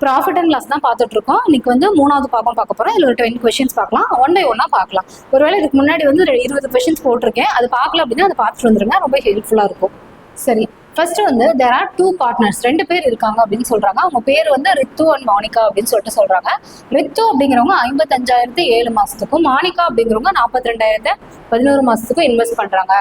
Profit and loss தான் பார்த்துட்டு இருக்கோம். இன்னைக்கு வந்து 3வது பாகம் பார்க்க போறோம். இதுல ஒரு 10 கொஸ்டின்ஸ் பார்க்கலாம். ஒன் பை ஒன்னா பார்க்கலாம். ஒருவேளை இதுக்கு முன்னாடி வந்து 20 கொஸ்டின்ஸ் போட்டிருக்கேன், அது பார்க்கல அப்படின்னா அதை பார்த்துட்டு வந்துருங்க, ரொம்ப ஹெல்ப்ஃபுல்லா இருக்கும். சரி, ஃபர்ஸ்ட் வந்து தேர் ஆர் 2 பார்ட்னர்ஸ், 2 பேர் இருக்காங்க அப்படின்னு சொல்றாங்க. அவங்க பேர் வந்து ரித்து அண்ட் மானிகா அப்படின்னு சொல்லிட்டு சொல்றாங்க. ரித்து அப்படிங்கிறவங்க 55,000 7 மாசத்துக்கும், மானிகா அப்படிங்கிறவங்க 42,000 11 மாசத்துக்கும் இன்வெஸ்ட் பண்றாங்க.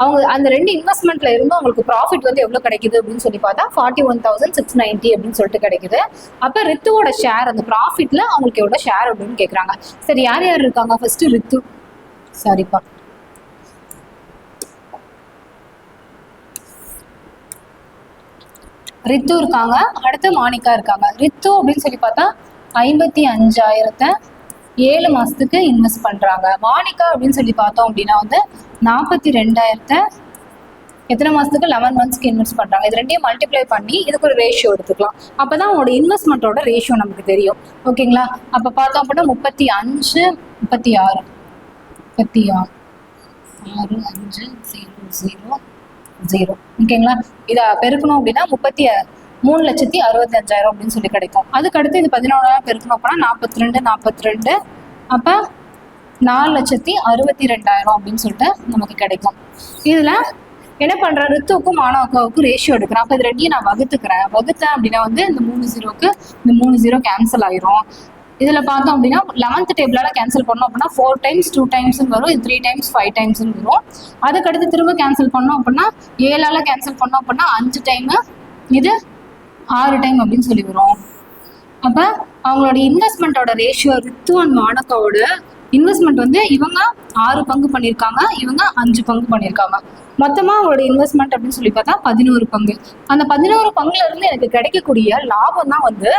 அவங்க அந்த 2 இன்வெஸ்ட்மெண்ட்ல இருந்து அவங்களுக்கு ப்ராஃபிட் வந்து எவ்வளவு கிடைக்குது அப்படின்னு சொல்லி பார்த்தா 41,690 அப்படின்னு சொல்லிட்டு கிடைக்குது. அப்ப ரித்துவோட ஷேர் அந்த ப்ராஃபிட்ல அவங்களுக்கு எவ்வளவு ஷேர் அப்படின்னு கேக்குறாங்க. சரி, யார் யார் இருக்காங்க? ஃபர்ஸ்ட் ரித்து, சாரிப்பா, ரித்து இருக்காங்க, அடுத்து மானிகா இருக்காங்க. ரித்து அப்படின்னு சொல்லி பார்த்தா 55,000 7 மாசத்துக்கு இன்வெஸ்ட் பண்றாங்க. மானிகா அப்படின்னு சொல்லி பார்த்தோம் அப்படின்னா வந்து 42,000 எத்தனை மாசத்துக்கு 11 மந்த்ஸ்க்கு இன்வெஸ்ட் பண்றாங்க. இது ரெண்டையும் மல்டிப்ளை பண்ணி இதுக்கு ஒரு ரேஷியோ எடுத்துக்கலாம். அப்பதான் அவங்களோட இன்வெஸ்ட்மெண்ட்டோட ரேஷியோ நமக்கு தெரியும். ஓகேங்களா? அப்ப பார்த்தோம் அப்படின்னா 35 36 36 6 5 0 0 0. ஓகேங்களா? இதை பெருக்கணும் அப்படின்னா 3,65,000 அப்படின்னு சொல்லி கிடைக்கும். அதுக்கு அடுத்து இது 11 பெருக்கணும் அப்படின்னா 42 அப்ப 4,62,000 அப்படின்னு சொல்லிட்டு நமக்கு கிடைக்கும். இதுல என்ன பண்றேன், ரித்துவுக்கும் மானகாவுக்கும் ரேஷியோ எடுக்கிறேன். அப்ப இது ரெண்டையும் நான் வகுத்தேன் அப்படின்னா வந்து இந்த 3 0க்கு இந்த 3 0 கேன்சல் ஆயிரும். இதுல பார்த்தோம் அப்படின்னா 11th டேபிளால கேன்சல் பண்ணோம் அப்படின்னா 4 times 2 times வரும், இது 3 times 5 times வரும். அதுக்கடுத்து திரும்ப கேன்சல் பண்ணோம் அப்படின்னா 7ஆல கேன்சல் பண்ணோம் அப்படின்னா 5 டைம், இது 6 டைம் அப்படின்னு சொல்லி வரும். அப்ப அவங்களோட இன்வெஸ்ட்மெண்ட்டோட ரேஷியோ, ரித்து அண்ட் மானகாவோட இன்வெஸ்ட்மெண்ட் வந்து இவங்க 6 பங்கு பண்ணியிருக்காங்க, இவங்க 5 பங்கு பண்ணியிருக்காங்க. மொத்தமா அவங்களோட இன்வெஸ்ட்மெண்ட் அப்படின்னு சொல்லி பார்த்தா 11 பங்கு. அந்த 11 பங்குல இருந்து எனக்கு கிடைக்கக்கூடிய லாபம் தான் வந்து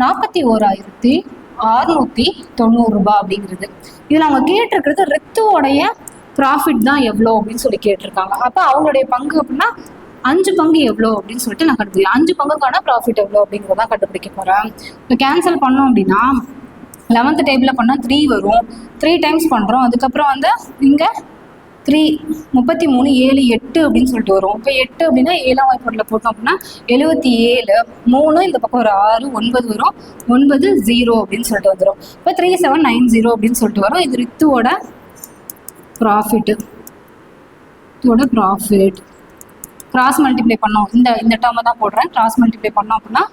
41,690 ரூபாய் அப்படிங்கிறது. இதுல அவங்க கேட்டிருக்கிறது ரித்துவோடைய ப்ராஃபிட் தான் எவ்வளோ அப்படின்னு சொல்லி கேட்டிருக்காங்க. அப்ப அவங்களுடைய பங்கு அப்படின்னா 5 பங்கு எவ்வளோ அப்படின்னு சொல்லிட்டு நான் கண்டுபிடிக்கிறேன். 5 பங்குக்கான ப்ராஃபிட் எவ்வளோ அப்படிங்கிறத கண்டுபிடிக்க போறேன். இப்போ கேன்சல் பண்ணோம் அப்படின்னா 11th டேபிள்ல பண்ணா 3 வரும், 3 டைம்ஸ் பண்றோம். அதுக்கப்புறம் வந்து இங்க 3 33 7 8 அப்படின்னு சொல்லிட்டு வரும். இப்போ 8 அப்படின்னா 7ஆம் வாய்ப்பாட்டில் போட்டோம் அப்படின்னா 77 3 இந்த பக்கம் ஒரு 6 9 வரும், 9 0 அப்படின்னு சொல்லிட்டு வந்துடும். இப்போ 3790 அப்படின்னு சொல்லிட்டு வரும். இது ரித்துவோட ப்ராஃபிட். கிராஸ் மல்டிப்ளை பண்ணோம், இந்த டேர்மை தான் போடுறேன். கிராஸ் மல்டிப்ளை பண்ணோம் அப்படின்னா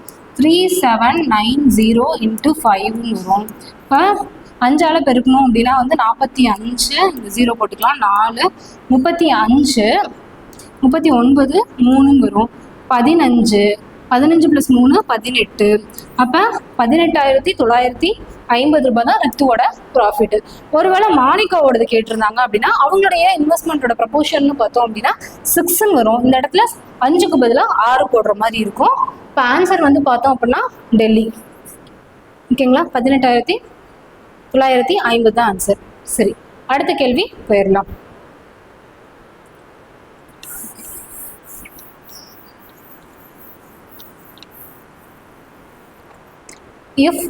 3790 × 5 வரும். இப்போ 5ஆல பெருக்கணும் அப்படின்னா வந்து 45, இந்த 0 போட்டுக்கலாம், 4 35 39 3 வரும், 15 + 3 18. அப்போ 18,950 ரூபாய் தான் ரித்துவோட ப்ராஃபிட். ஒருவேளை மானிகாவோடது கேட்டிருந்தாங்க அப்படின்னா அவங்களுடைய இன்வெஸ்ட்மெண்ட்டோட ப்ரொபோர்ஷன் பார்த்தோம் அப்படின்னா 6 வரும். இந்த இடத்துல 5க்கு பதிலாக 6 போடுற மாதிரி இருக்கும். இப்போ ஆன்சர் வந்து பார்த்தோம் அப்படின்னா டெல்லி. ஓகேங்களா? 18,950 தான் ஆன்சர். சரி, அடுத்த கேள்வி போயிடலாம். இஃப்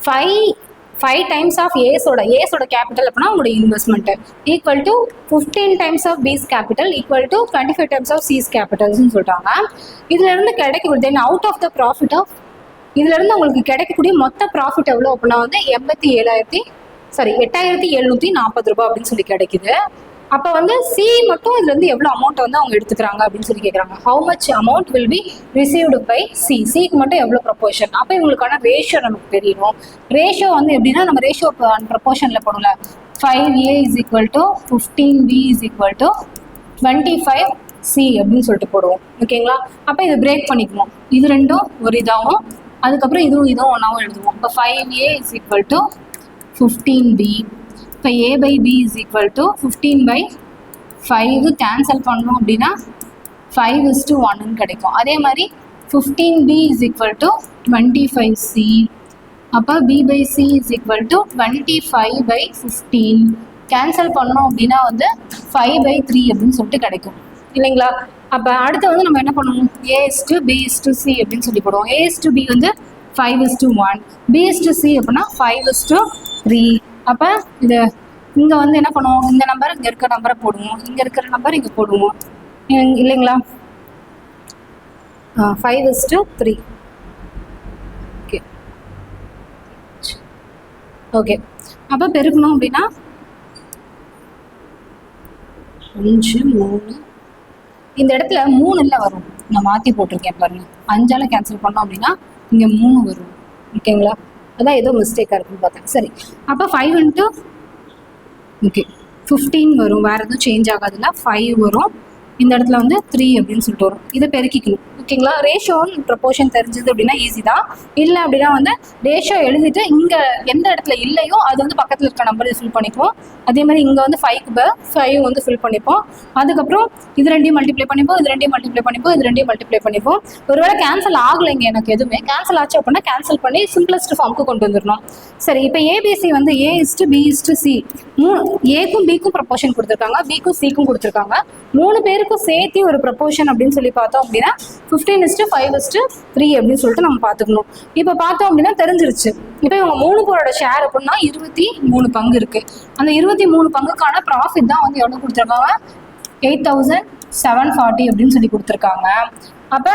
5 times of ஏஸோட கேபிட்டல் அப்படின்னா உங்களோட investment equal to 15 times of B's capital equal to 25 times of C's கேபிட்டல்ஸ்ன்னு சொல்றாங்க. இதுல இருந்து கிடைக்கக்கூடிய then out of the profit of இதுல இருந்து உங்களுக்கு கிடைக்கக்கூடிய மொத்த ப்ராஃபிட் எவ்வளோ அப்படின்னா வந்து 8,740 ரூபாய் அப்படின்னு சொல்லி கிடைக்குது. அப்போ வந்து சி மட்டும் இதுல இருந்து எவ்வளோ அமௌண்ட் வந்து அவங்க எடுத்துக்கிறாங்க அப்படின்னு சொல்லி கேட்குறாங்க. How much amount will be received by C, சிக்கு மட்டும் எவ்வளோ ப்ரொபோர்ஷன். அப்போ இவங்களுக்கான ரேஷியோ நமக்கு தெரியணும். ரேஷியோ வந்து எப்படின்னா நம்ம ரேஷியோ ப்ரொபோர்ஷன்ல போடல, 5A = 15B = 25C அப்படின்னு சொல்லிட்டு போடுவோம். ஓகேங்களா? அப்போ இது பிரேக் பண்ணிக்கணும். இது ரெண்டும் ஒரு இதாகவும் அதுக்கப்புறம் இதுவும் ஒன்றாவும் எழுதுவோம். இப்போ 5A = 15B. இப்போ A/B = 15/5 கேன்சல் பண்ணோம் அப்படின்னா 5:1 கிடைக்கும். அதே மாதிரி 15B = 25C. அப்போ B/C = 25/15 கேன்சல் பண்ணோம் அப்படின்னா வந்து 5/3 அப்படின்னு சொல்லிட்டு கிடைக்கும் இல்லைங்களா? அப்போ அடுத்து வந்து நம்ம என்ன பண்ணுவோம், A/B/C அப்படின்னு சொல்லி போடுவோம். A/B வந்து 5:1, B/C அப்படின்னா 5:3. அப்போ இது இங்கே வந்து என்ன பண்ணுவோம், இந்த நம்பர் இங்கே இருக்கிற நம்பரை போடுவோம், இங்கே இருக்கிற நம்பர் இங்கே போடுவோம் இல்லைங்களா? 5:3. Okay okay. அப்போ பெருக்கணும் அப்படின்னா 5 3 இந்த இடத்துல 3 இல்லை வரும், நான் மாற்றி போட்டிருக்கேன் பாருங்க. 5ஆல் கேன்சல் பண்ணோம் அப்படின்னா இங்கே 3 வரும். ஓகேங்களா, அதான் ஏதோ மிஸ்டேக்காக இருக்குன்னு பார்த்தேன். சரி, அப்போ 5 இன்ட்டு ஓகே 15 வரும், வேறு எதுவும் சேஞ்ச் ஆகாதுல்ல. 5 வரும், இந்த இடத்துல வந்து 3 அப்படின்னு சொல்லிட்டு வரும். இதை பெருக்கிக்கணும். ஓகேங்களா, ரேஷியோ ப்ரொபோர்ஷன் தெரிஞ்சது அப்படின்னா ஈஸி தான். இல்லை அப்படின்னா வந்து ரேஷியோ எழுதிட்டு இங்கே எந்த இடத்துல இல்லையோ அது வந்து பக்கத்தில் இருக்க நம்பர் ஃபில் பண்ணிப்போம். அதே மாதிரி இங்கே வந்து 5க்கு 5 வந்து ஃபில் பண்ணிப்போம். அதுக்கப்புறம் இது ரெண்டையும் மல்டிப்ளை பண்ணிப்போம், இது ரெண்டையும் மல்டிப்ளை பண்ணிப்போம், இது ரெண்டையும் மல்டிப்ளை பண்ணிப்போம். ஒருவேளை கேன்சல் ஆகலைங்க எனக்கு எதுவுமே, கேன்சல் ஆச்சு அப்படின்னா கேன்சல் பண்ணி சிம்பிளஸ்ட் ஃபார்முக்கு கொண்டு வந்துடணும். சரி, இப்போ ஏபிசி வந்து A:B:C, ஏக்கும் பிக்கும் ப்ரொபோர்ஷன் கொடுத்துருக்காங்க, பிக்கும் சிக்கும் கொடுத்துருக்காங்க. 3 பேருக்கும் சேர்த்து ஒரு ப்ரொபோர்ஷன் அப்படின்னு சொல்லி பார்த்தோம் அப்படின்னா 15:5:3 அப்படின்னு சொல்லிட்டு நம்ம பார்த்துக்கணும். இப்போ பார்த்தோம் அப்படின்னா தெரிஞ்சிருச்சு. இப்போ இவங்க 3 பேரோட ஷேர் அப்படின்னா 23 பங்கு இருக்கு. அந்த 23 பங்குக்கான ப்ராஃபிட் தான் வந்து எவ்வளோ கொடுத்துருக்காங்க, 8,740 அப்படின்னு சொல்லி கொடுத்துருக்காங்க. அப்போ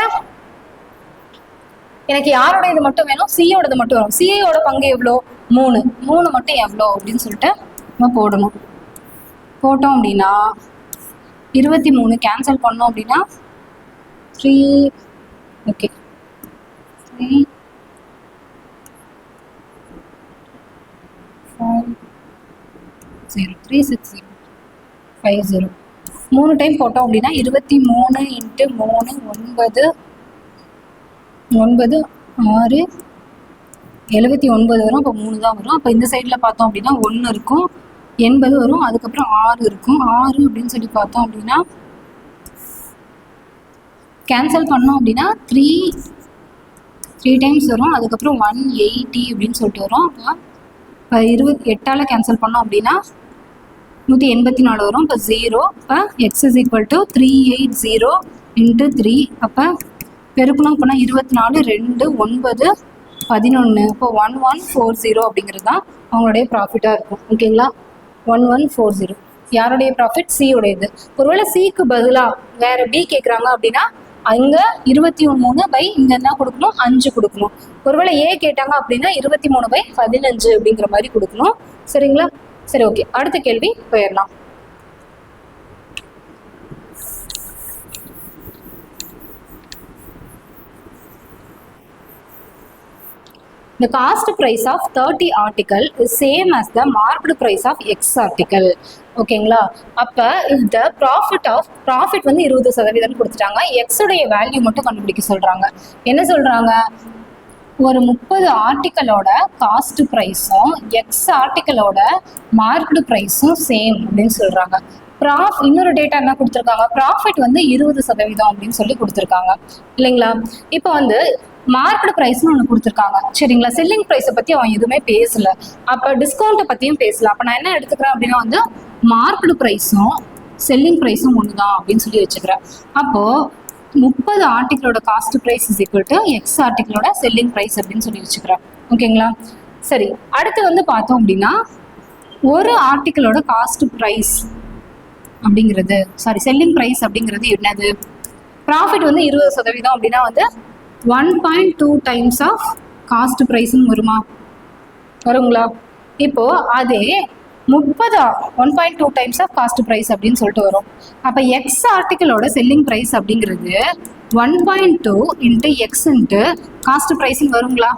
எனக்கு யாரோட இது மட்டும் வேணும், சியோடது மட்டும் வரும். சியோட பங்கு எவ்வளோ, 3 மட்டும் எவ்வளோ அப்படின்னு சொல்லிட்டு நம்ம போடணும். போட்டோம் அப்படின்னா 23 கேன்சல் பண்ணோம் அப்படின்னா 3 ஓகே 3 5 0 36050 3 டைம் போட்டோம் அப்படின்னா 23 × 3 9 9 6 79 வரும். அப்போ 3 தான் வரும். அப்போ இந்த சைடில் பார்த்தோம் அப்படின்னா 1 இருக்கும், 80 வரும். அதுக்கப்புறம் 6 இருக்கும். 6 அப்படின்னு சொல்லி பார்த்தோம் அப்படின்னா கேன்சல் பண்ணோம் அப்படின்னா 3 டைம்ஸ் வரும். அதுக்கப்புறம் 180 அப்படின்னு சொல்லிட்டு வரும். அப்போ 28ஆல் கேன்சல் பண்ணோம் அப்படின்னா 184 வரும். இப்போ 0. இப்போ x = 380 × 3. அப்போ பெருக்கணும் அப்படின்னா 24 2 9 11. இப்போ 1140 அப்படிங்கிறது தான் அவங்களுடைய ப்ராஃபிட்டாக இருக்கும். ஓகேங்களா, 1140 யாருடைய ப்ராஃபிட், சியோடையது. ஒருவேளை சிக்கு பதிலாக வேற பி கேட்குறாங்க அப்படின்னா அங்கே 23 இங்கே என்ன கொடுக்கணும், 5 கொடுக்கணும். ஒருவேளை ஏ கேட்டாங்க அப்படின்னா 23/15 அப்படிங்கிற மாதிரி கொடுக்கணும். சரிங்களா, சரி ஓகே. அடுத்த கேள்வி போயிடலாம். The cost price of 30 article is same as the marked price of X article. ஓகேங்களா, அப்போ இந்த ப்ராஃபிட் வந்து 20% கொடுத்துட்டாங்க. எக்ஸுடைய வேல்யூ மட்டும் கண்டுபிடிக்க சொல்கிறாங்க. என்ன சொல்கிறாங்க, ஒரு 30 ஆர்டிக்கலோட காஸ்ட் ப்ரைஸும் எக்ஸ் ஆர்டிக்கலோட மார்க்டு ப்ரைஸும் சேம் அப்படின்னு சொல்கிறாங்க. இன்னொரு டேட்டா என்ன கொடுத்துருக்காங்க, ப்ராஃபிட் வந்து 20% அப்படின்னு சொல்லி கொடுத்துருக்காங்க இல்லைங்களா. இப்போ வந்து மார்க்கெட் ப்ரைஸ்னு ஒன்று கொடுத்துருக்காங்க. சரிங்களா, செல்லிங் ப்ரைஸை பற்றி அவன் எதுவுமே பேசல. அப்போ டிஸ்கவுண்ட்டை பற்றியும் பேசல. அப்போ நான் என்ன எடுத்துக்கிறேன் அப்படின்னா வந்து மார்க்கெட் ப்ரைஸும் செல்லிங் ப்ரைஸும் ஒன்று தான் அப்படின்னு சொல்லி வச்சுக்கிறேன். அப்போது 30 ஆர்டிக்கிளோட காஸ்ட் ப்ரைஸ் = எக்ஸ் ஆர்டிக்கிளோட செல்லிங் ப்ரைஸ் அப்படின்னு சொல்லி வச்சுக்கிறேன். ஓகேங்களா, சரி. அடுத்து வந்து பார்த்தோம் அப்படின்னா ஒரு ஆர்டிக்கிளோட காஸ்ட் ப்ரைஸ் அப்படிங்கிறது செல்லிங் ப்ரைஸ் அப்படிங்கிறது என்னது, ப்ராஃபிட் வந்து 20% அப்படின்னா வந்து 1.2 டைம்ஸ் ஆஃப் காஸ்ட் ப்ரைஸ்ன்னு வருங்களா. இப்போ அதே 1.2 டைம்ஸ் ஆஃப் காஸ்ட் ப்ரைஸ் அப்படின்னு சொல்லிட்டு வரும். அப்போ எக்ஸ் ஆர்டிக்கிளோட செல்லிங் ப்ரைஸ் அப்படிங்கிறது 1.2 × x × காஸ்ட் ப்ரைஸ்ன்னு வருங்களா.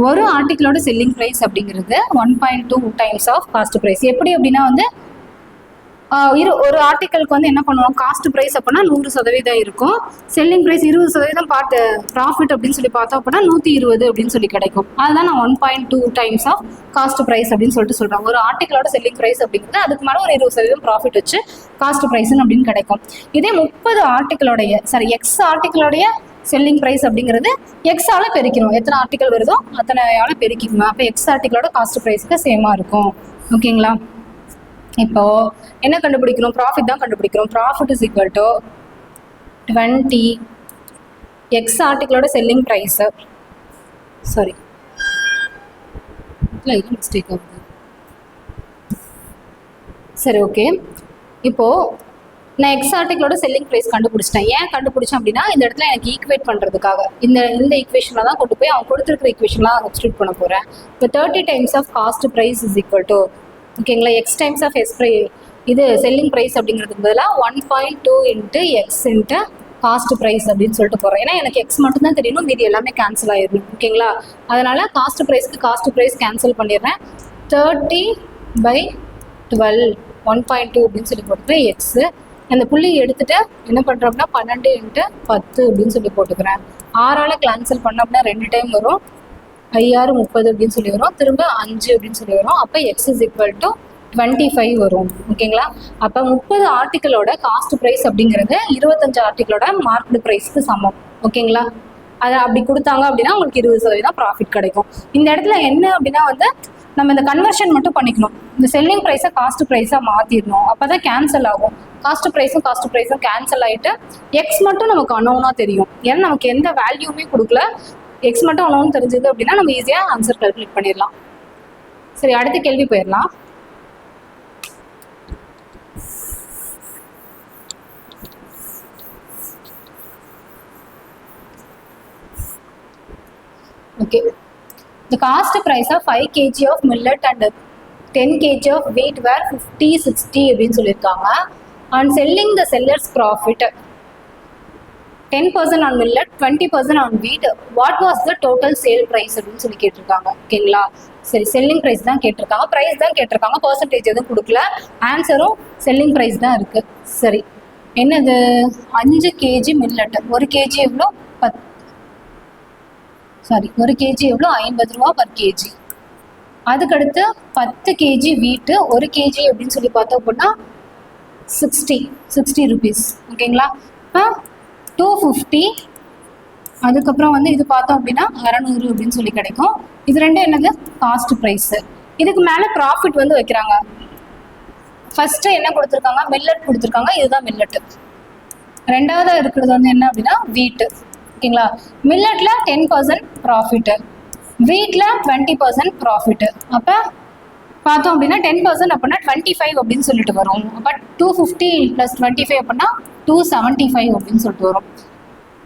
ஒரு ஆர்டிக்கிளோட செல்லிங் ப்ரைஸ் அப்படிங்கிறது 1.2 டைம்ஸ் ஆஃப் காஸ்ட் ப்ரைஸ். எப்படி அப்படின்னா வந்து ஒரு ஆர்டிக்கலுக்கு வந்து என்ன பண்ணுவோம், காஸ்ட் ப்ரைஸ் அப்படின்னா 100% இருக்கும், செல்லிங் ப்ரைஸ் 20% ப்ராஃபிட் அப்படின்னு சொல்லி பார்த்தோம் அப்படின்னா 120 அப்படின்னு சொல்லி கிடைக்கும். அதுதான் நான் 1.2 டைம்ஸ் ஆஃப் காஸ்ட் ப்ரைஸ் அப்படின்னு சொல்லிட்டு சொல்கிறேன். ஒரு ஆர்டிக்கலோட செல்லிங் ப்ரைஸ் அப்படிங்கிறது அதுக்கு மேலே ஒரு 20% ப்ராஃபிட் வச்சு காஸ்ட் ப்ரைஸ்ன்னு அப்படின்னு கிடைக்கும். இதே 30 ஆர்டிக்கலோடைய எக்ஸ் ஆர்டிக்கலோடைய செல்லிங் ப்ரைஸ் அப்படிங்கிறது எக்ஸால் பெருக்கணும். எத்தனை ஆர்டிக்கல் வருதோ அத்தனையால் பெருக்கிக்கணும். அப்போ எக்ஸ் ஆர்டிக்கலோட காஸ்ட் ப்ரைஸுக்கு சேமாக இருக்கும். ஓகேங்களா, இப்போ என்ன கண்டுபிடிக்கணும், ப்ராஃபிட் தான் கண்டுபிடிக்கணும். ப்ராஃபிட் = 20 எக்ஸ் ஆர்டிக்கிளோட செல்லிங் ப்ரைஸு இது மிஸ்டேக் ஆகுது. சரி ஓகே. இப்போது நான் எக்ஸ் ஆர்டிகளோட செல்லிங் ப்ரைஸ் கண்டுபிடிச்சிட்டேன். ஏன் கண்டுபிடிச்சேன் அப்படின்னா இந்த இடத்துல எனக்கு ஈக்குவேட் பண்ணுறதுக்காக இந்த ஈக்குவேஷனில் தான் கொண்டு போய் அவங்க கொடுத்துருக்கிற ஈக்குவேஷன்லாம் சப்ஸ்டியூட் பண்ண போகிறேன். இப்போ 30 times of cost price is equal to ஓகேங்களா x times of S price இது செல்லிங் ப்ரைஸ் அப்படிங்கிறதுக்கு பதிலாக 1.2 into x into cost price அப்படின்னு சொல்லிட்டு போகிறேன். ஏன்னா எனக்கு எக்ஸ் மட்டும் தான் தெரியணும், மீதி எல்லாமே கேன்சல் ஆயிடணும். ஓகேங்களா அதனால் காஸ்ட் ப்ரைஸ்க்கு காஸ்ட் ப்ரைஸ் கேன்சல் பண்ணிடுறேன். 30/12 1.2 அப்படின்னு சொல்லி போட்டுக்கிறேன் எக்ஸு. அந்த புள்ளி எடுத்துட்டு என்ன பண்ணுறோம் அப்படின்னா 12 இன்ட்டு 10 அப்படின்னு சொல்லி போட்டுக்கிறேன். 6ஆல் கேன்சல் பண்ண அப்படின்னா 2 டைம் வரும், 5×6 30 அப்படின்னு சொல்லி வரும், திரும்ப 5 அப்படின்னு சொல்லி வரும். அப்போ எக்ஸ் இஸ் ஈக்குவல் டு 25 வரும். ஓகேங்களா அப்போ 30 ஆர்டிகளோட காஸ்ட் ப்ரைஸ் அப்படிங்கிறது 25 ஆர்டிகளோட மார்க்டு ப்ரைஸ்க்கு சமம். ஓகேங்களா அதை அப்படி கொடுத்தாங்க அப்படின்னா உங்களுக்கு 20% ப்ராஃபிட் கிடைக்கும். இந்த இடத்துல என்ன அப்படின்னா வந்து நம்ம இந்த கன்வர்ஷன் மட்டும் பண்ணிக்கணும். இந்த செல்லிங் ப்ரைஸை காஸ்ட் ப்ரைஸாக மாற்றிடணும். அப்போ தான் கேன்சல் ஆகும். காஸ்ட் ப்ரைஸும் கேன்சல் ஆகிட்டு எக்ஸ் மட்டும் நமக்கு அன்னோனாக தெரியும். ஏன்னா நமக்கு எந்த வேல்யூமே கொடுக்கல, எக்ஸ் மட்டும் அன்னோன் தெரிஞ்சது அப்படின்னா நம்ம ஈஸியாக ஆன்சர் கால்குலேட் பண்ணிடலாம். சரி அடுத்த கேள்வி போயிடலாம். Okay. The cost price of 5 kg of millet and 10 kg of wheat were 50-60 அப்படின்னு சொல்லியிருக்காங்க. On selling the seller's profit 10% on millet, 20% on wheat, what was the total sale price அப்படின்னு சொல்லி கேட்டிருக்காங்க. ஓகேங்களா சரி செல்லிங் ப்ரைஸ் தான் கேட்டிருக்காங்க, ப்ரைஸ் தான் கேட்டிருக்காங்க, பர்சன்டேஜ் எதுவும் கொடுக்கல, ஆன்சரும் செல்லிங் ப்ரைஸ் தான் இருக்கு. சரி என்னது 5 kg மில்லட், 1 kg எவ்வளோ 1 kg எவ்வளோ 50 ரூபா பர் கேஜி. அதுக்கடுத்து 10 kg வீட்டு 1 kg அப்படின்னு சொல்லி பார்த்தோம் அப்படின்னா 60 ருபீஸ். ஓகேங்களா இப்போ 250. அதுக்கப்புறம் வந்து இது பார்த்தோம் அப்படின்னா 600 அப்படின்னு சொல்லி கிடைக்கும். இது ரெண்டும் என்னது காஸ்ட் ப்ரைஸு. இதுக்கு மேலே ப்ராஃபிட் வந்து வைக்கிறாங்க. ஃபர்ஸ்ட் என்ன கொடுத்துருக்காங்க மில்லட் கொடுத்துருக்காங்க, இதுதான் மில்லட்டு. ரெண்டாவது இருக்கிறது வந்து என்ன அப்படின்னா வீட்டு. ஓகேங்களா மில்லட்ல 10% ப்ராஃபிட்டு, வீட்டில் 20% ப்ராஃபிட்டு. அப்போ பார்த்தோம் அப்படின்னா 10% அப்படின்னா 25 அப்படின்னு சொல்லிட்டு வரும். அப்போ 250 + 25 அப்படின்னா 275 அப்படின்னு சொல்லிட்டு வரும்.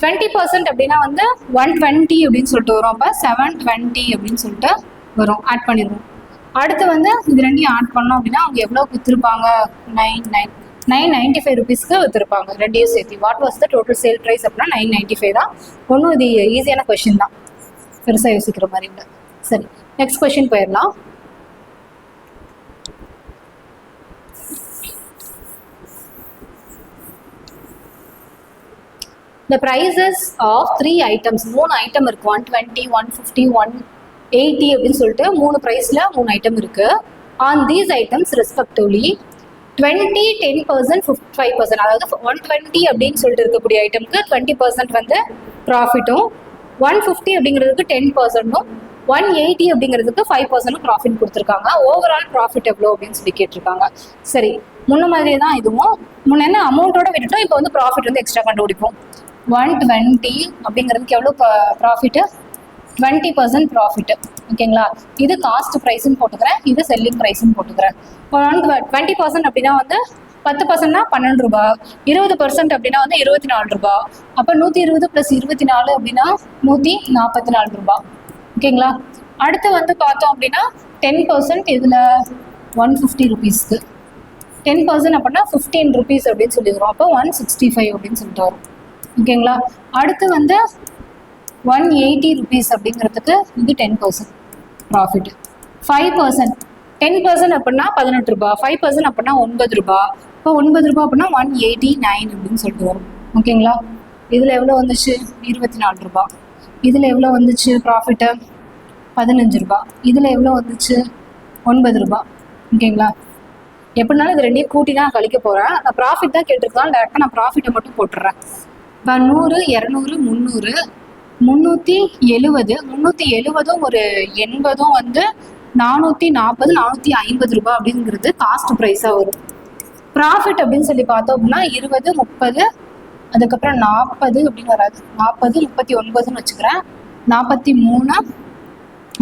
20% அப்படின்னா வந்து 120 அப்படின்னு சொல்லிட்டு வரும். அப்போ 720 அப்படின்னு சொல்லிட்டு வரும். ஆட் பண்ணிடுவோம். அடுத்து வந்து இது ரெண்டையும் ஆட் பண்ணோம் அப்படின்னா அவங்க எவ்வளோ விற்றுருப்பாங்க 995 ருபீஸ்க்கு விற்றுருப்பாங்க ரெண்டையும் சேர்த்து. What was the total sale price அப்படின்னா 995 தான். ஒன்றும் இது ஈஸியான கொஸ்டின் தான், பெருசாக யோசிக்கிற மாதிரி இல்லை. சரி நெக்ஸ்ட் கொஸ்டின் போயிடலாம். The prices of 3 items, 3 item இருக்கு, 120, 150, 180 அப்படின்னு சொல்லிட்டு 3 ப்ரைஸில் 3 ஐட்டம் இருக்கு. On these items respectively 20, 10%, 5%, அதாவது 120 அப்படின்னு சொல்லிட்டு இருக்கக்கூடிய ஐட்டமுக்கு 20% வந்து ப்ராஃபிட்டும், 150 அப்படிங்கிறதுக்கு 10%ம், 180 அப்படிங்கிறதுக்கு 5% ப்ராஃபிட் கொடுத்துருக்காங்க. ஓவரால் ப்ராஃபிட் எவ்வளோ அப்படின்னு சொல்லி கேட்டிருக்காங்க. சரி முன்ன மாதிரியே தான் இதுவும். முன்ன என்ன அமௌண்ட்டோட விட்டுட்டோம், இப்போ வந்து ப்ராஃபிட் வந்து எக்ஸ்ட்ரா கண்டுபிடிப்போம். 120 அப்படிங்கிறதுக்கு எவ்வளோ ப்ராஃபிட்டு 20% ப்ராஃபிட்டு. ஓகேங்களா இது காஸ்ட் ப்ரைஸ்ன்னு போட்டுக்கிறேன், இது செல்லிங் ப்ரைஸ்ன்னு போட்டுக்கிறேன். 20% அப்படின்னா வந்து 10%னா 12 ரூபா, 20% அப்படின்னா வந்து 24 ரூபா. அப்போ 120 + 24 அப்படின்னா 144 ரூபா. ஓகேங்களா அடுத்து வந்து பார்த்தோம் அப்படின்னா 10% இதில் 150 ருபீஸ்க்கு 10% அப்படின்னா 15 ருபீஸ் அப்படின்னு சொல்லி வரும். அப்போ 165 அப்படின்னு சொல்லிட்டு வரும். ஓகேங்களா அடுத்து வந்து 180 ருபீஸ் அப்படிங்கிறதுக்கு இது 10% ப்ராஃபிட். 5% 10% அப்படின்னா 18 ரூபா, 5% அப்படின்னா 9 ரூபா. இப்போ 9 ரூபா அப்படின்னா 189 அப்படின்னு சொல்லிட்டு வரும். ஓகேங்களா இதில் எவ்வளோ வந்துச்சு 24 ரூபா. இதில் எவ்வளோ வந்துச்சு ப்ராஃபிட்டு 15 ரூபா. இதில் எவ்வளோ வந்துச்சு 9 ரூபா. ஓகேங்களா எப்படினாலும் இது ரெண்டையும் கூட்டி தான் கழிக்க போகிறேன். நான் ப்ராஃபிட் தான் கேட்டிருக்கேன், டேரெக்டாக நான் ப்ராஃபிட்டை மட்டும் போட்டுடுறேன். இப்போ 100, 200, 300, 370, 370ம் ஒரு 80ம் வந்து 440, 450 ரூபா அப்படிங்கிறது காஸ்ட் ப்ரைஸாக வரும். ப்ராஃபிட் அப்படின்னு சொல்லி பார்த்தோம் அப்படின்னா 20, 30, அதுக்கப்புறம் 40 அப்படின்னு வராது, 40, 39ன்னு வச்சுக்கிறேன், 43,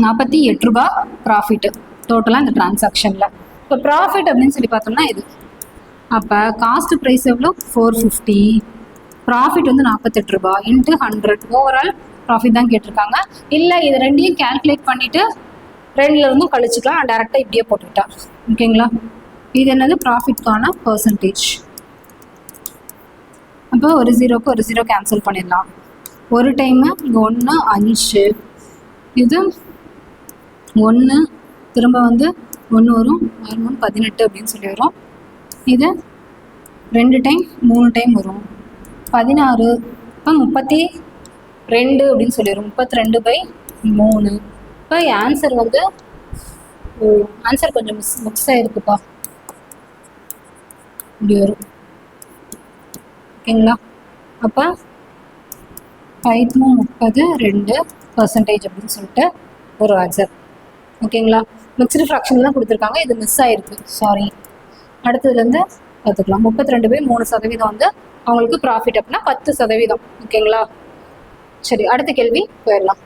48 ரூபா ப்ராஃபிட்டு டோட்டலாக இந்த டிரான்சாக்ஷனில். இப்போ ப்ராஃபிட் அப்படின்னு சொல்லி பார்த்தோம்னா இது அப்போ காஸ்ட் ப்ரைஸ் எவ்வளோ 450, ப்ராஃபிட் வந்து 48 ரூபா இன்ட்டு 100, ஓவரால் ப்ராஃபிட் தான் கேட்டிருக்காங்க. இல்லை இது ரெண்டையும் கேல்குலேட் பண்ணிவிட்டு ரெண்டுல இருந்தும் கழிச்சுக்கலாம், டேரெக்டாக இப்படியே போட்டுக்கிட்டா. ஓகேங்களா? இது என்னது ப்ராஃபிட்கான பர்சன்டேஜ். அப்போ ஒரு ஜீரோக்கு ஒரு ஜீரோ கேன்சல் பண்ணிடலாம். ஒரு டைமு இங்கே 1 5, இது 1 திரும்ப வந்து 1 வரும், 6 18 அப்படின்னு சொல்லி வரும். இது 2 டைம் 3 டைம் வரும், 16, இப்போ 32 அப்படின்னு சொல்லிடும், 32/3. இப்போ ஆன்சர் வந்து ஆன்சர் கொஞ்சம் மிக்ஸ் ஆகிருக்குப்பா, இப்படி வரும். ஓகேங்களா? அப்போ 5/32% அப்படின்னு சொல்லிட்டு ஒரு ஆன்சர். ஓகேங்களா? மிக்ஸ்டு ஃப்ராக்ஷன் தான் கொடுத்துருக்காங்க, இது மிஸ் ஆகிருக்கு, சாரி. அடுத்ததுலேருந்து பார்த்துக்கலாம். 32/3% வந்து அவங்களுக்கு ப்ராஃபிட் அப்படின்னா 10%. ஓகேங்களா? சரி, அடுத்த கேள்வி போயிடலாம்.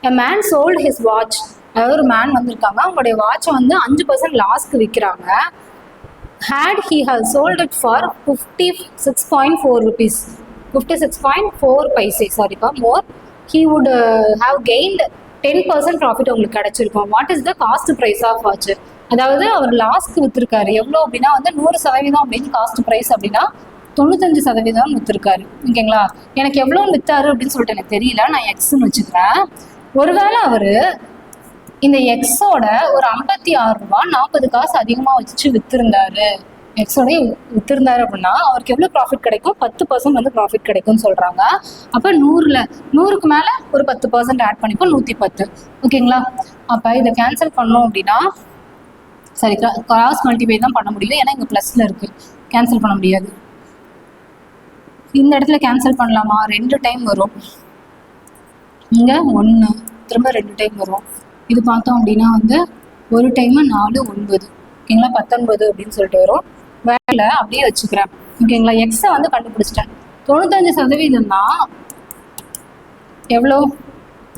A man sold his watch. அதாவது ஒரு மேன் வந்திருக்காங்க, அவங்களுடைய வாட்சை வந்து 5% லாஸ்க்கு விற்கிறாங்க. Had he has sold it for 56.4 rupees, 56.4 paise, சாரிப்பா, more, he would have gained 10% profit உங்களுக்கு கிடைச்சிருக்கும். What is the cost price of watch? அதாவது அவர் லாஸ்க்கு விற்றுருக்காரு எவ்வளோ அப்படின்னா வந்து 100% அப்படின்னு காஸ்ட் ப்ரைஸ் அப்படின்னா 95% விற்றுருக்காரு. ஓகேங்களா? எனக்கு எவ்வளோ விற்றாரு அப்படின்னு சொல்லிட்டு எனக்கு தெரியல, நான் எக்ஸ்ன்னு வச்சுக்கிறேன். ஒருவேளை அவர் இந்த எக்ஸோட ஒரு 56 ரூபா 40 காசு அதிகமாக வச்சு விற்றுருந்தாரு, எக்ஸோட விற்றுருந்தாரு அப்படின்னா அவருக்கு எவ்வளோ ப்ராஃபிட் கிடைக்கும்? 10% வந்து ப்ராஃபிட் கிடைக்கும்னு சொல்கிறாங்க. அப்போ 100க்கு மேலே ஒரு 10% ஆட் பண்ணிப்போம், 110. ஓகேங்களா? அப்போ இதை கேன்சல் பண்ணோம் அப்படின்னா, சரி, கிராஸ் மல்டிபை தான் பண்ண முடியும், ஏன்னா இங்கே ப்ளஸில் இருக்குது, கேன்சல் பண்ண முடியாது. இந்த இடத்துல கேன்சல் பண்ணலாமா? 2 டைம் வரும், இங்கே 1 திரும்ப 2 டைம் வரும். இது பார்த்தோம் அப்படின்னா வந்து ஒரு டைமு 4 9, ஓகேங்களா? 19 அப்படின்னு சொல்லிட்டு வரும். வேலை அப்படியே வச்சுக்கிறேன். ஓகேங்களா? எக்ஸை வந்து கண்டுபிடிச்சிட்டேன். 95% தான் எவ்வளோ?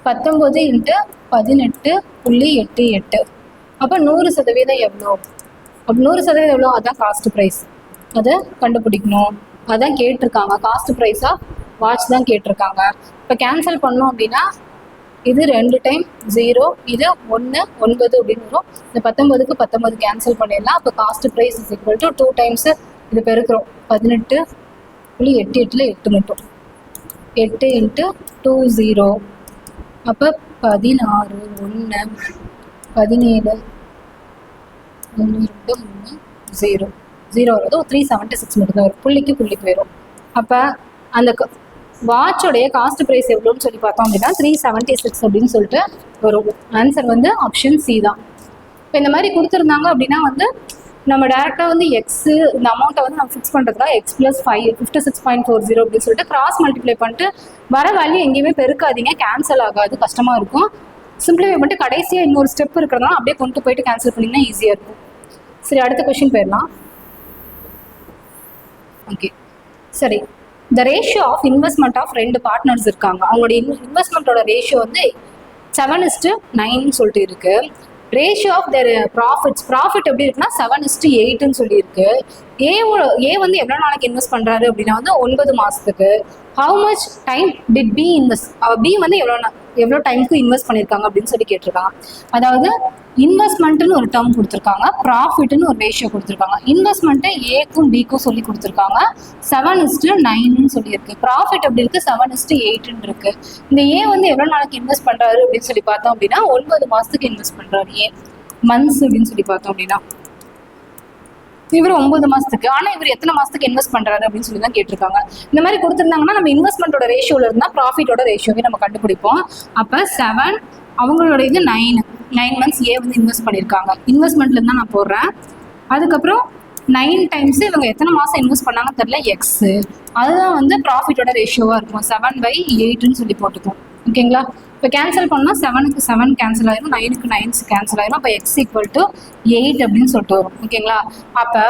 19 × 18.88. அப்போ 100% எவ்வளோ? அப்போ 100% எவ்வளோ? அதான் காஸ்ட் ப்ரைஸ், அதை கண்டுபிடிக்கணும். அதான் கேட்டிருக்காங்க, காஸ்ட் ப்ரைஸ் ஆஃப் வாட்ச் தான் கேட்டிருக்காங்க. இப்போ கேன்சல் பண்ணோம் அப்படின்னா இது 2 டைம் 0, இது 1 9 அப்படின்னு வரும். இந்த 19க்கு 19 கேன்சல் பண்ணிடலாம். அப்போ cost price is equal to 2 times இது பெருக்கிறோம், 18.88 8 மட்டும், 8 × 2 0. அப்போ 16 1 17 1 2 3 0 0 வருது, 376 மட்டும் தான் வரும், புள்ளிக்கு புள்ளி போயிடும். அப்போ அந்த வாட்சோடைய காஸ்ட் ப்ரைஸ் எவ்வளோன்னு சொல்லி பார்த்தோம் அப்படின்னா 376 அப்படின்னு சொல்லிட்டு வரும். ஆன்சர் வந்து ஆப்ஷன் சி தான். இப்போ இந்த மாதிரி கொடுத்துருந்தாங்க அப்படின்னா வந்து நம்ம டேரெக்டாக வந்து எக்ஸு இந்த அமௌண்ட்டை வந்து நம்ம ஃபிக்ஸ் பண்ணுறதுக்காக x + 5 56.40 அப்படின்னு சொல்லிட்டு கிராஸ் மல்டிப்ளை பண்ணிட்டு வர வேல்யூ எங்கேயுமே பெருக்காதீங்க, கேன்சல் ஆகாது, கஷ்டமாக இருக்கும். சிம்பிளிஃபை பண்ணிட்டு கடைசியாக இன்னொரு ஸ்டெப் இருக்கிறதுனால அப்படியே கொண்டு போயிட்டு கேன்சல் பண்ணிங்கன்னா ஈஸியாக இருக்கும். சரி, அடுத்த கொஸ்டின் போயிடலாம். ஓகே, சரி. The ratio of investment of 2 partners இருக்காங்க, அவங்களுடைய இன்வெஸ்ட்மெண்ட்டோட ரேஷியோ வந்து 7:9 சொல்லிட்டு இருக்கு. ரேஷியோ ஆஃப் தேர் ப்ராஃபிட் எப்படி இருக்குன்னா 7:8 சொல்லியிருக்கு. ஏ வந்து எவ்வளோ நாளைக்கு இன்வெஸ்ட் பண்ணுறாரு அப்படின்னா வந்து 9 மாதத்துக்கு. How much time did B invest, B வந்து எவ்வளோ டைமுக்கு இன்வெஸ்ட் பண்ணியிருக்காங்க அப்படின்னு சொல்லி கேட்டிருக்காங்க. அதாவது இன்வெஸ்ட்மெண்ட்டுன்னு ஒரு டேர்ம் கொடுத்துருக்காங்க, ப்ராஃபிட்னு ஒரு ரேஷியோ கொடுத்துருக்காங்க. இன்வெஸ்ட்மெண்ட்டை ஏக்கும் பிக்கும் சொல்லி கொடுத்துருக்காங்க, 7:9 சொல்லியிருக்கு. ப்ராஃபிட் எப்படி இருக்குது? 7:8 இருக்கு. இந்த ஏ வந்து எவ்வளோ நாளைக்கு இன்வெஸ்ட் பண்ணுறாரு அப்படின்னு சொல்லி பார்த்தோம் அப்படின்னா 9 மாதத்துக்கு இன்வெஸ்ட் பண்ணுறாரு. ஏ மந்த்ஸ் அப்படின்னு சொல்லி பார்த்தோம் அப்படின்னா இவர் 9 மாதத்துக்கு, ஆனால் இவர் எத்தனை மாதத்துக்கு இன்வெஸ்ட் பண்ணுறாரு அப்படின்னு சொல்லி தான் கேட்டிருக்காங்க. இந்த மாதிரி கொடுத்துருந்தாங்கன்னா நம்ம இன்வெஸ்ட்மெண்ட்டோட ரேஷியோவில் இருந்தால் ப்ராஃபிட்டோட ரேஷியோவே நம்ம கண்டுபிடிப்போம். அப்போ 7, அவங்களோட இது 9 மந்த்ஸ் ஏ வந்து இன்வெஸ்ட் பண்ணியிருக்காங்க. இன்வெஸ்ட்மெண்ட்லேருந்து தான் நான் போடுறேன். அதுக்கப்புறம் 9 டைம்ஸ் இவங்க எத்தனை மாதம் இன்வெஸ்ட் பண்ணாங்கன்னு தெரியல, எக்ஸு, அதுதான் வந்து ப்ராஃபிட்டோட ரேஷியோவாக இருக்கும். 7/8 சொல்லி போட்டுக்கும். ஓகேங்களா? இப்போ கேன்சல் பண்ணால் 7க்கு 7 கேன்சல் ஆயிரும், 9க்கு 9 கேன்சல் ஆயிரும். அப்போ x = 8 அப்படின்னு சொல்லிட்டு வரும். ஓகேங்களா? அப்போ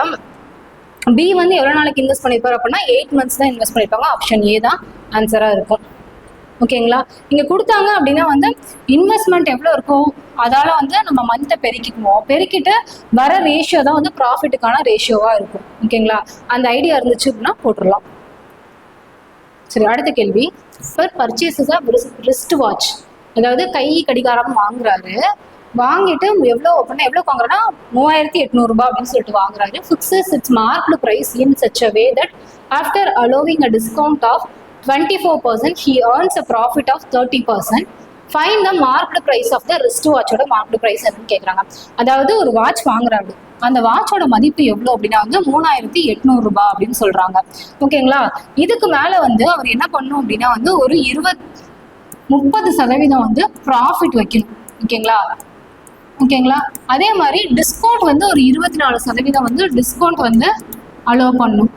பி வந்து எவ்வளோ நாளைக்கு இன்வெஸ்ட் பண்ணியிருப்பாரு அப்படின்னா 8 months தான் இன்வெஸ்ட் பண்ணியிருப்பாங்க. ஆப்ஷன் ஏ தான் ஆன்சராக இருக்கும். ஓகேங்களா? இங்கே கொடுத்தாங்க அப்படின்னா வந்து இன்வெஸ்ட்மெண்ட் எவ்வளோ இருக்கும் அதால வந்து நம்ம மந்த்தை பெருக்கிக்குவோம். பெருக்கிட்டு வர ரேஷியோ தான் வந்து ப்ராஃபிட்டுக்கான ரேஷியோவாக இருக்கும். ஓகேங்களா? அந்த ஐடியா இருந்துச்சு அப்படின்னா போட்டுடலாம். சரி, அடுத்த கேள்வி. சார் பர்ச்சேஸஸ் ஆஃப் ரிஸ்ட் வாட்ச், அதாவது கை கடிகாரம் வாங்குறாரு. வாங்கிட்டு எவ்வளோ அப்படின்னா எவ்வளோ வாங்குறேன்னா 3800 ரூபாய் அப்படின்னு சொல்லிட்டு வாங்குறாரு. Fixes its marked price in such a way that after allowing a discount of 24% he earns a profit of 30%. Find the marked price of the wrist watchோட மார்க்டு ப்ரைஸ் அப்படின்னு கேட்குறாங்க. அதாவது ஒரு வாட்ச் வாங்குறாரு, அந்த வாட்சோட மதிப்பு எவ்வளோ அப்படின்னா வந்து 3800 ரூபாய் அப்படின்னு சொல்றாங்க. ஓகேங்களா? இதுக்கு மேல வந்து அவர் என்ன பண்ணும் அப்படின்னா வந்து ஒரு 30% வந்து ப்ராஃபிட் வைக்கணும். ஓகேங்களா? அதே மாதிரி டிஸ்கவுண்ட் வந்து ஒரு 24% வந்து டிஸ்கவுண்ட் வந்து அலோவ் பண்ணும்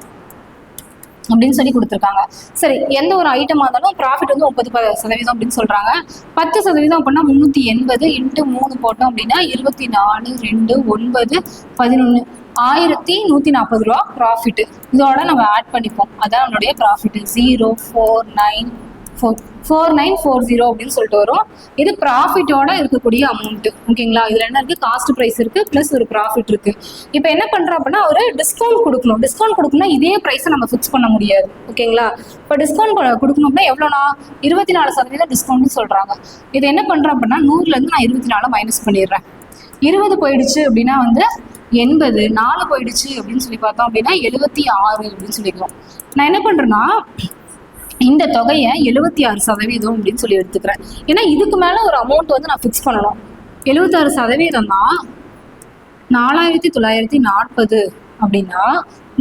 அப்படின்னு சொல்லி கொடுத்துருக்காங்க. சரி, எந்த ஒரு ஐட்டமாக இருந்தாலும் ப்ராஃபிட் வந்து 30% அப்படின்னு சொல்றாங்க. 10% அப்படின்னா 380 × 3 போட்டோம் அப்படின்னா 24 2 9 11 1140 ரூபா ப்ராஃபிட். இதோட நம்ம ஆட் பண்ணிப்போம். அதான் நம்மளுடைய ப்ராஃபிட் 04940 அப்படின்னு சொல்லிட்டு வரும். இது ப்ராஃபிட்டோட இருக்கக்கூடிய அமௌண்ட். ஓகேங்களா? இதுல என்ன இருக்கு? காஸ்ட் ப்ரைஸ் இருக்கு, பிளஸ் ஒரு ப்ராஃபிட் இருக்கு. இப்போ என்ன பண்றோம் அப்படின்னா ஒரு டிஸ்கவுண்ட் கொடுக்கணும். டிஸ்கவுண்ட் கொடுக்கணும்னா இதே ப்ரைஸை நம்ம ஃபிக்ஸ் பண்ண முடியாது. ஓகேங்களா? இப்போ டிஸ்கவுண்ட் கொடுக்கணும்னா எவ்வளோனா 24% டிஸ்கவுண்ட்னு சொல்றாங்க. இது என்ன பண்றோம் அப்படின்னா 100லேருந்து நான் 24 மைனஸ் பண்ணிடுறேன். 20 போயிடுச்சு அப்படின்னா வந்து 80, 4 போயிடுச்சு அப்படின்னு சொல்லி பார்த்தோம் அப்படின்னா 76 அப்படின்னு சொல்லிடுவோம். நான் என்ன பண்றேன்னா இந்த தொகையை 76% அப்படின்னு சொல்லி எடுத்துக்கிறேன். ஏன்னா இதுக்கு மேல ஒரு அமௌண்ட் வந்து நான் ஃபிக்ஸ் பண்ணணும். 76% தான் 4940 அப்படின்னா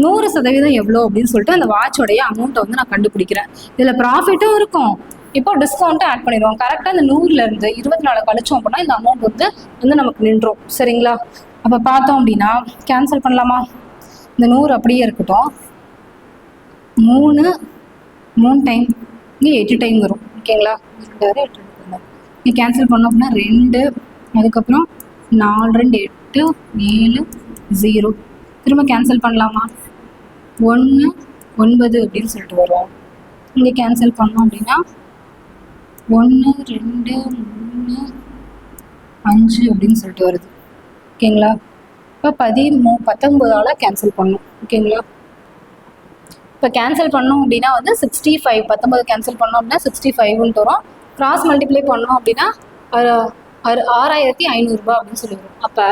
100% எவ்வளோ அப்படின்னு சொல்லிட்டு அந்த வாட்சோடைய அமௌண்ட்டை வந்து நான் கண்டுபிடிக்கிறேன். இதுல ப்ராஃபிட்டும் இருக்கும், இப்போ டிஸ்கவுண்ட்டும் ஆட் பண்ணிடுவோம். கரெக்டாக இந்த 100லேருந்து 24 கழிச்சோம் அப்படின்னா இந்த அமௌண்ட் வந்து நமக்கு நின்றோம். சரிங்களா? அப்போ பார்த்தோம் அப்படின்னா கேன்சல் பண்ணலாமா? இந்த 100 அப்படியே இருக்கட்டும். 3 டைம் இங்கே 8 டைம் வரும். ஓகேங்களா? நீ கேன்சல் பண்ணோம் அப்படின்னா 2, அதுக்கப்புறம் 4 2 8 7 0. திரும்ப கேன்சல் பண்ணலாமா? 1 9 அப்படின்னு சொல்லிட்டு வரும். இங்கே கேன்சல் பண்ணோம் அப்படின்னா 1 2 3 5 அப்படின்னு சொல்லிட்டு வருது. ஓகேங்களா? இப்போ 19ஆல் கேன்சல் பண்ணணும். ஓகேங்களா? இப்போ கேன்சல் பண்ணோம் அப்படின்னா வந்து 65, 19 கேன்சல் பண்ணோம் அப்படின்னா 65ன்னு வரும். கிராஸ் மல்டிப்ளை பண்ணோம் அப்படின்னா 6500 ரூபாய் அப்படின்னு சொல்லி வரும். அப்போ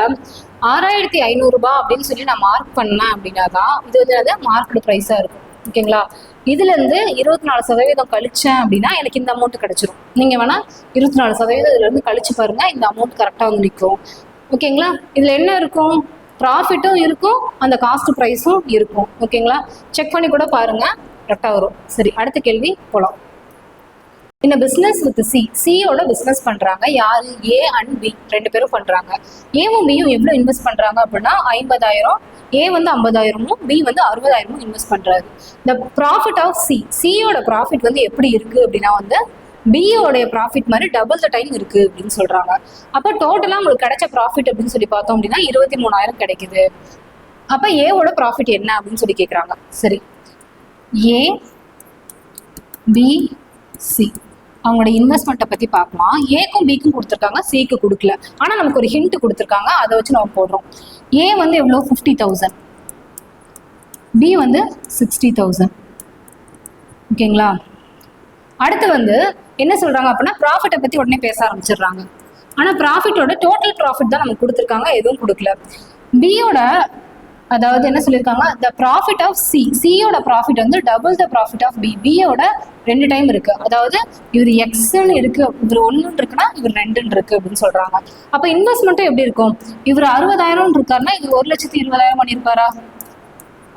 6500 ரூபாய் அப்படின்னு சொல்லி நான் மார்க் பண்ணேன் அப்படின்னா தான் இது வந்து மார்க்கெட் ப்ரைஸாக இருக்கும். ஓகேங்களா? இதுலேருந்து 24% கழிச்சேன் அப்படின்னா எனக்கு இந்த அமௌண்ட் கிடைச்சிரும். நீங்கள் வேணால் 24% இதுலேருந்து கழிச்சு பாருங்க, இந்த அமௌண்ட் கரெக்டாக வந்து நிற்கும். ஓகேங்களா? இதில் என்ன இருக்கும்? ப்ராஃபிட்டும் இருக்கும், அந்த காஸ்ட் ப்ரைஸும் இருக்கும். ஓகேங்களா? செக் பண்ணி கூட பாருங்க, கரெக்டாக வரும். சரி, அடுத்த கேள்வி போகலாம். இந்த பிஸ்னஸ் வித் சியோட பிஸ்னஸ் பண்ணுறாங்க. யார்? ஏ அண்ட் பி 2 பேரும் பண்ணுறாங்க. ஏவும் பியும் எவ்வளோ இன்வெஸ்ட் பண்ணுறாங்க அப்படின்னா 50,000. ஏ வந்து 50,000, பி வந்து 60,000 இன்வெஸ்ட் பண்ணுறாரு. இந்த ப்ராஃபிட் ஆஃப் சியோட ப்ராஃபிட் வந்து எப்படி இருக்குது அப்படின்னா வந்து பியோடைய ப்ராஃபிட் மாதிரி டபுள் த டைம் இருக்கு அப்படின்னு சொல்றாங்க. அப்போ டோட்டலா உங்களுக்கு கிடைச்ச ப்ராஃபிட் அப்படின்னு சொல்லி பார்த்தோம் அப்படின்னா 23,000 கிடைக்குது. அப்ப ஏவோட ப்ராஃபிட் என்ன அப்படின்னு சொல்லி கேட்குறாங்க. சரி, ஏ பி சி அவங்களோட இன்வெஸ்ட்மெண்ட்டை பத்தி பார்க்கலாம். ஏக்கும் பிக்கும் கொடுத்துருக்காங்க, சிக்கு கொடுக்கல. ஆனா நமக்கு ஒரு ஹிண்ட் கொடுத்துருக்காங்க, அதை வச்சு நம்ம போடுறோம். ஏ வந்து எவ்வளோ? 50,000, பி வந்து 60,000. ஓகேங்களா? அடுத்து வந்து என்ன சொல்றாங்க அப்படின்னா ப்ராஃபிட்டை பத்தி உடனே பேச ஆரம்பிச்சிடுறாங்க. ஆனா ப்ராஃபிட்டோட டோட்டல் ப்ராஃபிட் தான் நமக்கு கொடுத்துருக்காங்க, எதுவும் கொடுக்கல. பியோட அதாவது என்ன சொல்லியிருக்காங்க, த ப்ராஃபிட் ஆஃப் சியோட ப்ராஃபிட் வந்து டபுள் த ப்ராஃபிட் ஆஃப் பியோட 2 டைம் இருக்கு. அதாவது இவர் எக்ஸ்ன்னு இருக்கு, இவர் 1 இருக்குன்னா இவர் 2 இருக்கு அப்படின்னு சொல்றாங்க. அப்ப இன்வெஸ்ட்மெண்ட்டும் எப்படி இருக்கும்? இவர் 60,000 இருக்காருன்னா இவர் 1,20,000 பண்ணியிருப்பாரா?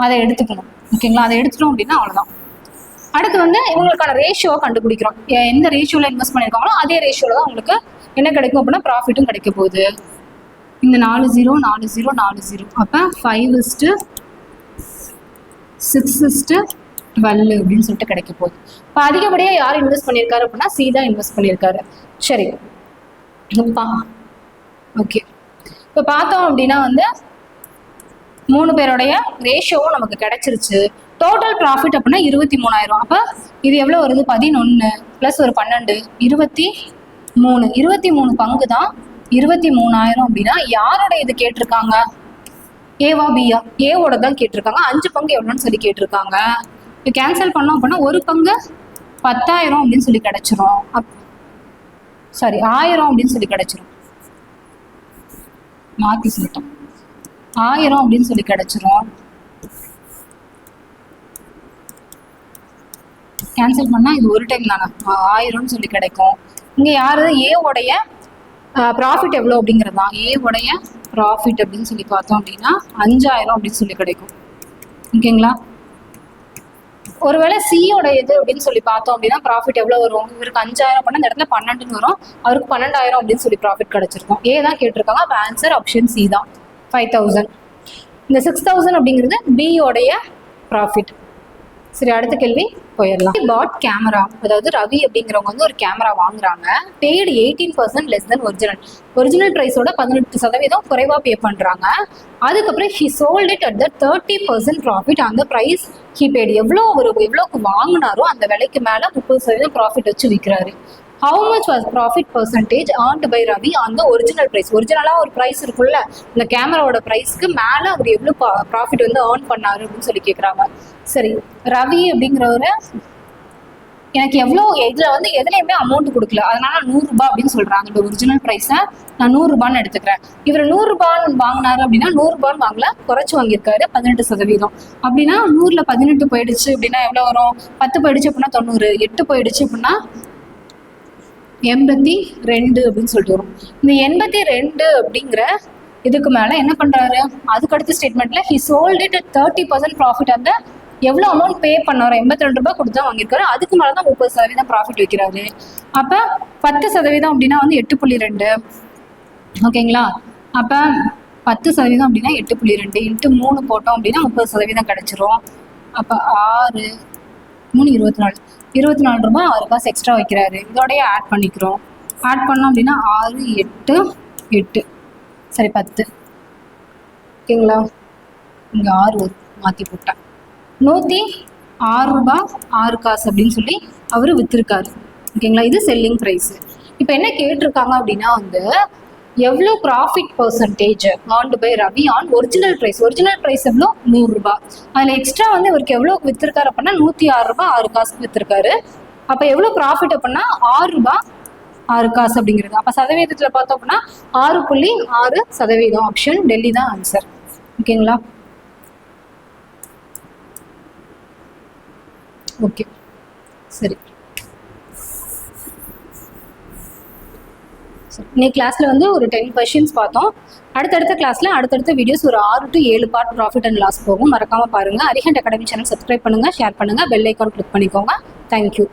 அதை எடுத்துக்கணும். ஓகேங்களா? அதை எடுத்துட்டோம் அப்படின்னா அவ்வளவுதான். அடுத்து வந்து இவங்களுக்கான ரேஷியோவை கண்டுபிடிக்கிறோம். எந்த ரேஷியோல இன்வெஸ்ட் பண்ணியிருக்காங்களோ அதே ரேஷியோல தான் உங்களுக்கு என்ன கிடைக்கும் அப்படின்னா ப்ராஃபிட்டும் கிடைக்க போகுது. இந்த 4 0 4 0 4 0 அப்போ 5:6:12 அப்படின்னு சொல்லிட்டு கிடைக்க போகுது. இப்போ அதிகப்படியாக யார் இன்வெஸ்ட் பண்ணியிருக்காரு அப்படின்னா சி தான் இன்வெஸ்ட் பண்ணியிருக்காரு. சரி, ஓகே. இப்போ பார்த்தோம் அப்படின்னா வந்து 3 பேருடைய ரேஷியோவும் நமக்கு கிடைச்சிருச்சு. டோட்டல் ப்ராஃபிட் அப்படின்னா 23,000. அப்போ இது எவ்வளோ வருது? 11 + ஒரு 12 23. 23 பங்கு தான் 23,000 அப்படின்னா யாரோட இது கேட்டிருக்காங்க? ஏவா பியா? ஏவோட தான் கேட்டிருக்காங்க. 5 பங்கு எவ்வளோன்னு சொல்லி கேட்டிருக்காங்க. இப்போ கேன்சல் பண்ணோம் அப்படின்னா ஒரு பங்கு 10,000 அப்படின்னு சொல்லி கிடைச்சிரும். சாரி 1000 அப்படின்னு சொல்லி கிடைச்சிரும். மாற்றி சொல்லிட்டோம். 1000 அப்படின்னு சொல்லி கிடைச்சிரும். கேன்சல் பண்ணால் இது ஒரு டைம் தானே, 1000ன்னு சொல்லி கிடைக்கும். இங்கே யாரு? ஏவோடைய ப்ராஃபிட் எவ்வளோ அப்படிங்கிறது தான். ஏவோடைய ப்ராஃபிட் அப்படின்னு சொல்லி பார்த்தோம் அப்படின்னா 5,000 அப்படின்னு சொல்லி கிடைக்கும். ஓகேங்களா? ஒருவேளை சியோட இது அப்படின்னு சொல்லி பார்த்தோம் அப்படின்னா ப்ராஃபிட் எவ்வளோ வரும்? இவருக்கு 5,000 பண்ணால் இந்த இடத்துல 12ன்னு வரும். அவருக்கு 12,000 அப்படின்னு சொல்லி ப்ராஃபிட் கிடைச்சிருக்கும். ஏ தான் கேட்டிருக்காங்க. அப்போ ஆன்சர் ஆப்ஷன் சி தான், 5,000. இந்த 6,000 அப்படிங்கிறது பியோடைய ப்ராஃபிட். சரி, அடுத்த கேள்வி போயிடலாம். பாட் கேமரா, அதாவது ரவி அப்படிங்கிறவங்க வந்து ஒரு கேமரா வாங்குறாங்க. பெய்டு 18% லெஸ் தென் ஒரிஜினல் ப்ரைஸோட 18% குறைவாக பே பண்ணுறாங்க. அதுக்கப்புறம் he sold it at the 30% profit. அந்த ப்ரைஸ் ஹி பெய்டு எவ்வளோக்கு வாங்கினாரோ அந்த விலைக்கு மேலே 30% ப்ராஃபிட் வச்சு விற்கிறாரு. How much was profit percentage earned by Ravi on the original price? ஒரிஜினலாக ஒரு ப்ரைஸ் இருக்குல்ல, இந்த கேமராவோட ப்ரைஸ்க்கு மேலே அவர் எவ்வளோ ப்ராஃபிட் வந்து ஏர்ன் பண்ணாரு அப்படின்னு சொல்லி கேட்குறாங்க. சரி, ரவி அப்படிங்கிறவரு எனக்கு எவ்வளோ இதில் வந்து எதுலையுமே அமௌண்ட் கொடுக்கல, அதனால 100 ரூபாய் அப்படின்னு சொல்கிறாங்க. இந்த ஒரிஜினல் ப்ரைஸை நான் 100 ரூபான்னு எடுத்துக்கிறேன். இவர் 100 ரூபான்னு வாங்கினாரு அப்படின்னா 100 ரூபான்னு வாங்கல, குறைச்சி வாங்கியிருக்காரு 18%. அப்படின்னா 100ல் 18 போயிடுச்சு அப்படின்னா எவ்வளோ வரும்? 10 போயிடுச்சு அப்படின்னா 90, 8 போயிடுச்சு அப்படின்னா 82 அப்படின்னு சொல்லிட்டு வரும். இந்த 82 அப்படிங்கிற இதுக்கு மேலே என்ன பண்ணுறாரு? அதுக்கடுத்த ஸ்டேட்மெண்ட்ல ஹி சோல்ட் இட் 30% ப்ராஃபிட். அந்த எவ்வளோ அமௌண்ட் பே பண்ணாரோ 82 ரூபாய் கொடுத்து தான் வாங்கியிருக்காரு. அதுக்கு மேலே தான் 30% ப்ராஃபிட் வைக்கிறாரு. அப்போ 10% அப்படின்னா வந்து 8.2. ஓகேங்களா? அப்போ 10% அப்படின்னா 8.2 × 3 போட்டோம் அப்படின்னா 30% கிடைச்சிரும். அப்போ 6 3 24 ரூபாய் 6 காசு எக்ஸ்ட்ரா வைக்கிறாரு. இதோடய ஆட் பண்ணிக்கிறோம். ஆட் பண்ணோம் அப்படின்னா 6 8 8 சரி 10. ஓகேங்களா? இங்கே 6 மாற்றி போட்டேன். 106 ரூபாய் 6 காசு அப்படின்னு சொல்லி அவர் விற்றுருக்காரு. ஓகேங்களா? இது செல்லிங் ப்ரைஸு. இப்போ என்ன கேட்டிருக்காங்க அப்படின்னா வந்து எவ்வளோ profit percentage earned by Ravi on original price? Original price எவ்வளோ? 100 ரூபாய். அதில் எக்ஸ்ட்ரா வந்து இவருக்கு எவ்வளோ விற்றுருக்காரு அப்படின்னா 106 ரூபாய் 6 காசுக்கு விற்றுருக்காரு. அப்போ எவ்வளோ ப்ராஃபிட் அப்படின்னா 6 ரூபாய் 6 காசு அப்படிங்கிறது. அப்போ சதவீதத்தில் பார்த்தோம் அப்படின்னா 6.6%. ஆப்ஷன் டெல்லி தான் ஆன்சர். ஓகேங்களா? ஓகே, சரி. இன்னைக்கு கிளாஸில் வந்து ஒரு 10 கொஷின்ஸ் பார்த்தோம். அடுத்தடுத்த கிளாஸில் அடுத்தடுத்த வீடியோஸ் ஒரு 6 to 7 part profit and loss போகும். மறக்காமல் பாருங்கள். அரிஹண்ட் அகாடமி சேனல் சப்ஸ்கிரைப் பண்ணுங்கள், ஷேர் பண்ணுங்கள், பெல் ஐக்கான் கிளிக் பண்ணிக்கோங்க. தேங்க்யூ.